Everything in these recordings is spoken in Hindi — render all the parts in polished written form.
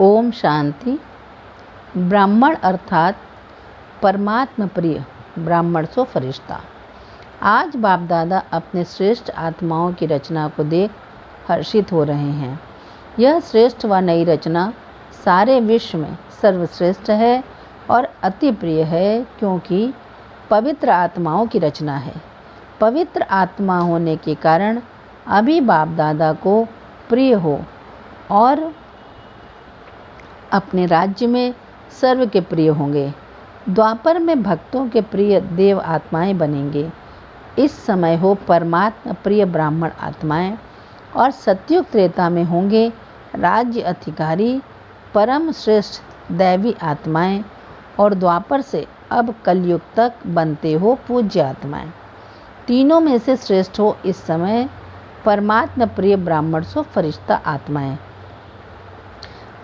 ओम शांति। ब्राह्मण अर्थात परमात्मा प्रिय, ब्राह्मण सो फरिश्ता। आज बाप दादा अपने श्रेष्ठ आत्माओं की रचना को देख हर्षित हो रहे हैं। यह श्रेष्ठ व नई रचना सारे विश्व में सर्वश्रेष्ठ है और अति प्रिय है, क्योंकि पवित्र आत्माओं की रचना है। पवित्र आत्मा होने के कारण अभी बाप दादा को प्रिय हो और अपने राज्य में सर्व के प्रिय होंगे। द्वापर में भक्तों के प्रिय देव आत्माएं बनेंगे। इस समय हो परमात्मा प्रिय ब्राह्मण आत्माएं और सतयुग त्रेता में होंगे राज्य अधिकारी परम श्रेष्ठ दैवी आत्माएं और द्वापर से अब कलयुग तक बनते हो पूज्य आत्माएं। तीनों में से श्रेष्ठ हो इस समय परमात्मा प्रिय ब्राह्मण सो फरिश्ता आत्माएं।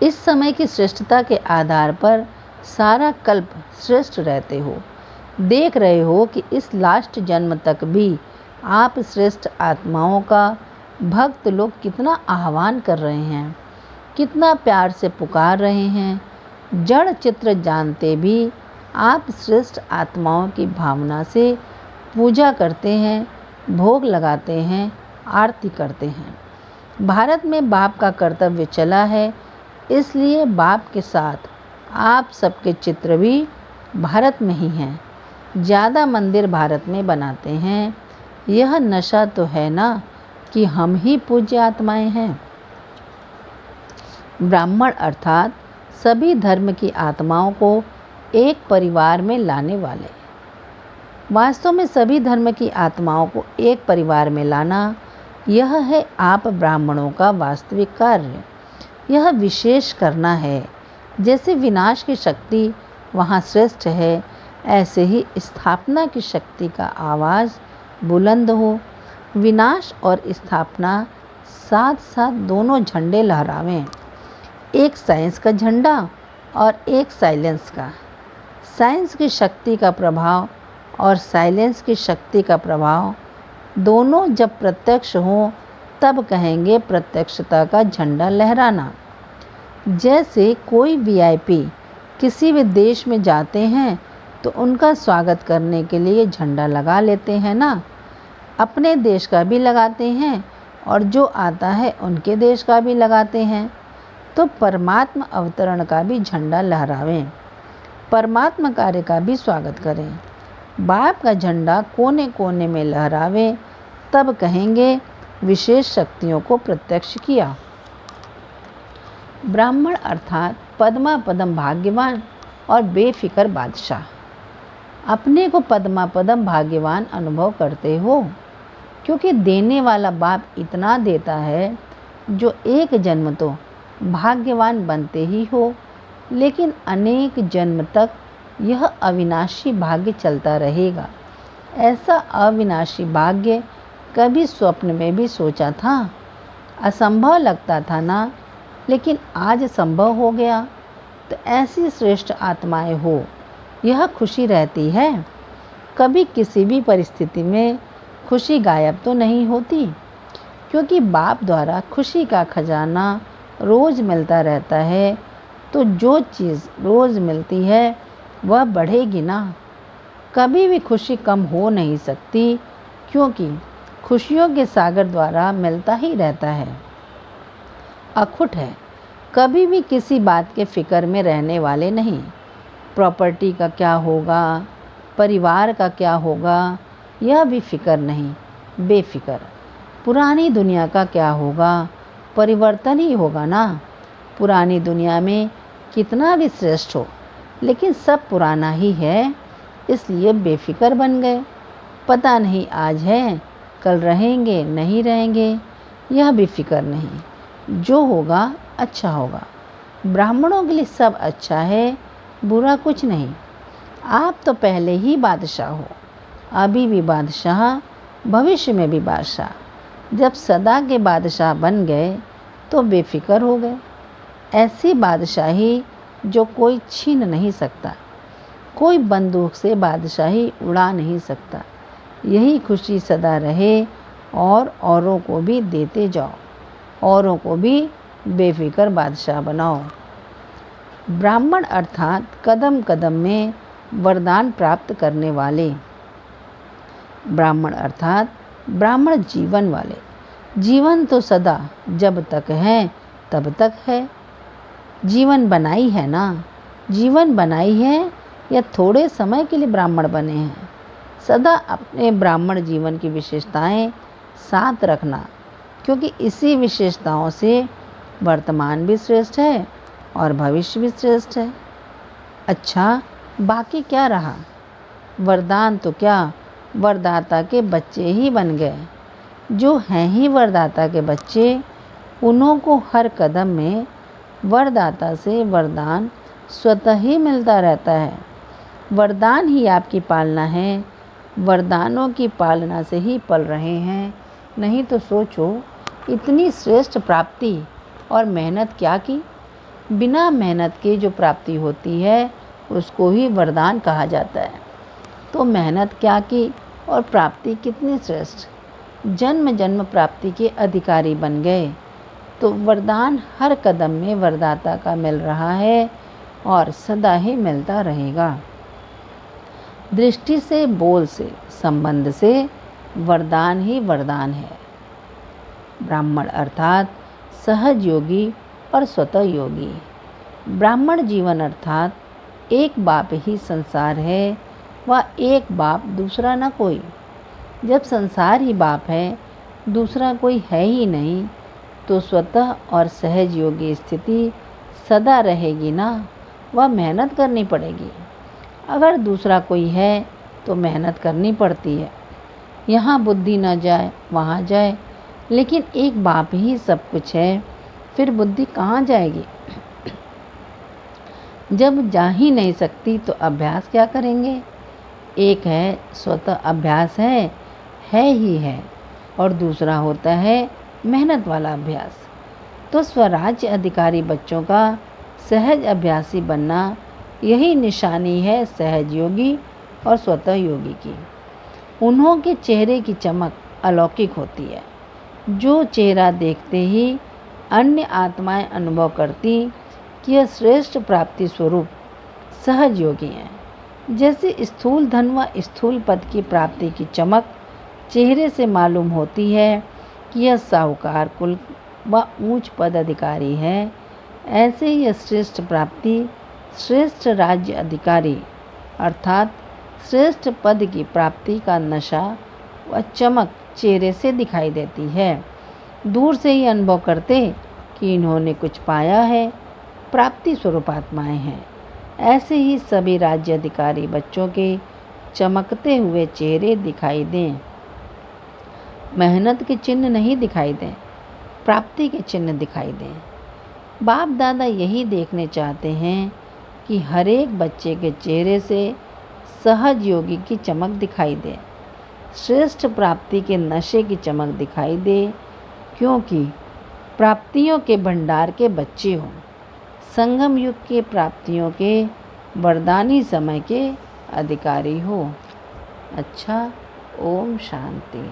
इस समय की श्रेष्ठता के आधार पर सारा कल्प श्रेष्ठ रहते हो। देख रहे हो कि इस लास्ट जन्म तक भी आप श्रेष्ठ आत्माओं का भक्त लोग कितना आह्वान कर रहे हैं, कितना प्यार से पुकार रहे हैं। जड़ चित्र जानते भी आप श्रेष्ठ आत्माओं की भावना से पूजा करते हैं, भोग लगाते हैं, आरती करते हैं। भारत में बाप का कर्तव्य चला है, इसलिए बाप के साथ आप सबके चित्र भी भारत में ही हैं। ज़्यादा मंदिर भारत में बनाते हैं। यह नशा तो है ना कि हम ही पूज्य आत्माएं हैं। ब्राह्मण अर्थात सभी धर्म की आत्माओं को एक परिवार में लाने वाले। वास्तव में सभी धर्म की आत्माओं को एक परिवार में लाना, यह है आप ब्राह्मणों का वास्तविक कार्य। यह विशेष करना है। जैसे विनाश की शक्ति वहाँ श्रेष्ठ है, ऐसे ही स्थापना की शक्ति का आवाज़ बुलंद हो। विनाश और स्थापना साथ साथ दोनों झंडे लहरावें, एक साइंस का झंडा और एक साइलेंस का। साइंस की शक्ति का प्रभाव और साइलेंस की शक्ति का प्रभाव दोनों जब प्रत्यक्ष हों तब कहेंगे प्रत्यक्षता का झंडा लहराना। जैसे कोई वीआईपी किसी भी देश में जाते हैं तो उनका स्वागत करने के लिए झंडा लगा लेते हैं ना। अपने देश का भी लगाते हैं और जो आता है उनके देश का भी लगाते हैं। तो परमात्मा अवतरण का भी झंडा लहरावें, परमात्मा कार्य का भी स्वागत करें। बाप का झंडा कोने कोने में लहरावें, तब कहेंगे विशेष शक्तियों को प्रत्यक्ष किया। ब्राह्मण अर्थात पद्मा पदम भाग्यवान और बेफिक्र बादशाह। अपने को पद्मा पदम भाग्यवान अनुभव करते हो, क्योंकि देने वाला बाप इतना देता है जो एक जन्म तो भाग्यवान बनते ही हो, लेकिन अनेक जन्म तक यह अविनाशी भाग्य चलता रहेगा। ऐसा अविनाशी भाग्य कभी स्वप्न में भी सोचा था? असंभव लगता था ना, लेकिन आज संभव हो गया। तो ऐसी श्रेष्ठ आत्माएं हो, यह खुशी रहती है। कभी किसी भी परिस्थिति में खुशी गायब तो नहीं होती, क्योंकि बाप द्वारा खुशी का खजाना रोज़ मिलता रहता है। तो जो चीज़ रोज़ मिलती है वह बढ़ेगी ना। कभी भी खुशी कम हो नहीं सकती, क्योंकि खुशियों के सागर द्वारा मिलता ही रहता है, अखुट है। कभी भी किसी बात के फिक्र में रहने वाले नहीं। प्रॉपर्टी का क्या होगा, परिवार का क्या होगा, यह भी फिक्र नहीं, बेफिक्र। पुरानी दुनिया का क्या होगा, परिवर्तन ही होगा ना। पुरानी दुनिया में कितना भी श्रेष्ठ हो, लेकिन सब पुराना ही है, इसलिए बेफिक्र बन गए। पता नहीं आज है, कल रहेंगे नहीं रहेंगे, यह भी फिक्र नहीं। जो होगा अच्छा होगा। ब्राह्मणों के लिए सब अच्छा है, बुरा कुछ नहीं। आप तो पहले ही बादशाह हो, अभी भी बादशाह, भविष्य में भी बादशाह। जब सदा के बादशाह बन गए तो बेफिक्र हो गए। ऐसी बादशाही जो कोई छीन नहीं सकता, कोई बंदूक से बादशाही उड़ा नहीं सकता। यही खुशी सदा रहे और औरों को भी देते जाओ, औरों को भी बेफिक्र बादशाह बनाओ। ब्राह्मण अर्थात कदम कदम में वरदान प्राप्त करने वाले। ब्राह्मण अर्थात ब्राह्मण जीवन वाले। जीवन तो सदा जब तक है तब तक है। जीवन बनाई है ना, जीवन बनाई है या थोड़े समय के लिए ब्राह्मण बने हैं। सदा अपने ब्राह्मण जीवन की विशेषताएं साथ रखना, क्योंकि इसी विशेषताओं से वर्तमान भी श्रेष्ठ है और भविष्य भी श्रेष्ठ है। अच्छा, बाकी क्या रहा? वरदान तो क्या, वरदाता के बच्चे ही बन गए। जो हैं ही वरदाता के बच्चे, उन्हों को हर कदम में वरदाता से वरदान स्वतः ही मिलता रहता है। वरदान ही आपकी पालना है। वरदानों की पालना से ही पल रहे हैं। नहीं तो सोचो, इतनी श्रेष्ठ प्राप्ति और मेहनत क्या की? बिना मेहनत के जो प्राप्ति होती है उसको ही वरदान कहा जाता है। तो मेहनत क्या की और प्राप्ति कितनी श्रेष्ठ। जन्म जन्म प्राप्ति के अधिकारी बन गए। तो वरदान हर कदम में वरदाता का मिल रहा है और सदा ही मिलता रहेगा। दृष्टि से, बोल से, संबंध से वरदान ही वरदान है। ब्राह्मण अर्थात सहज योगी और स्वतः योगी। ब्राह्मण जीवन अर्थात एक बाप ही संसार है, वह एक बाप दूसरा न कोई। जब संसार ही बाप है, दूसरा कोई है ही नहीं, तो स्वतः और सहज योगी स्थिति सदा रहेगी ना। वह मेहनत करनी पड़ेगी। अगर दूसरा कोई है तो मेहनत करनी पड़ती है। यहाँ बुद्धि न जाए वहाँ जाए, लेकिन एक बाप ही सब कुछ है, फिर बुद्धि कहाँ जाएगी? जब जा ही नहीं सकती तो अभ्यास क्या करेंगे? एक है स्वतः अभ्यास है ही है, और दूसरा होता है मेहनत वाला अभ्यास। तो स्वराज्य अधिकारी बच्चों का सहज अभ्यासी बनना, यही निशानी है सहज योगी और स्वतः योगी की। उन्हों के चेहरे की चमक अलौकिक होती है। जो चेहरा देखते ही अन्य आत्माएं अनुभव करती कि यह श्रेष्ठ प्राप्ति स्वरूप सहज योगी हैं। जैसे स्थूल धन व स्थूल पद की प्राप्ति की चमक चेहरे से मालूम होती है कि यह साहूकार कुल व ऊंच पद अधिकारी है, ऐसे ही यह श्रेष्ठ प्राप्ति श्रेष्ठ राज्य अधिकारी अर्थात श्रेष्ठ पद की प्राप्ति का नशा व चमक चेहरे से दिखाई देती है। दूर से ही अनुभव करते कि इन्होंने कुछ पाया है, प्राप्ति स्वरूप आत्माएं हैं। ऐसे ही सभी राज्य अधिकारी बच्चों के चमकते हुए चेहरे दिखाई दें। मेहनत के चिन्ह नहीं दिखाई दें, प्राप्ति के चिन्ह दिखाई दें। बाप दादा यही देखने चाहते हैं कि हर एक बच्चे के चेहरे से सहज योगी की चमक दिखाई दे, श्रेष्ठ प्राप्ति के नशे की चमक दिखाई दे, क्योंकि प्राप्तियों के भंडार के बच्चे हों, संगम युग के प्राप्तियों के वरदानी समय के अधिकारी हो। अच्छा, ओम शांति।